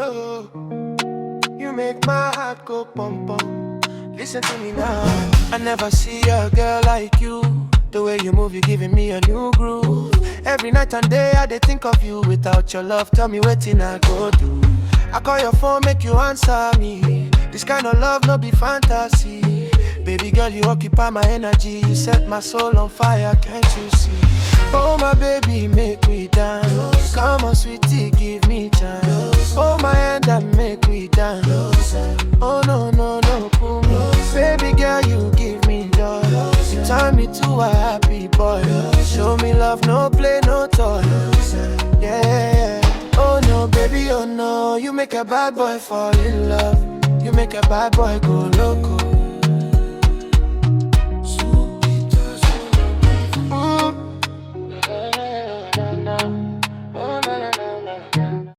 oh. You make my heart go pum pum. Listen to me now. I never see a girl like you. The way you move, you're giving me a new groove. Every night and day I dey think of you. Without your love, tell me wetin I go do. I call your phone, make you answer me. This kind of love no be fantasy. Baby girl, you occupy my energy. You set my soul on fire, can't you see? Oh my baby, make me dance. Come on sweetie, give me chance. Hold my hand and make me dance. Oh no, no, no, pull me. Baby girl, you give me joy. You turn me to a happy boy. Show me love, no play, no toy. Yeah. Oh no, baby, oh no. You make a bad boy fall in love. You make a bad boy go loco.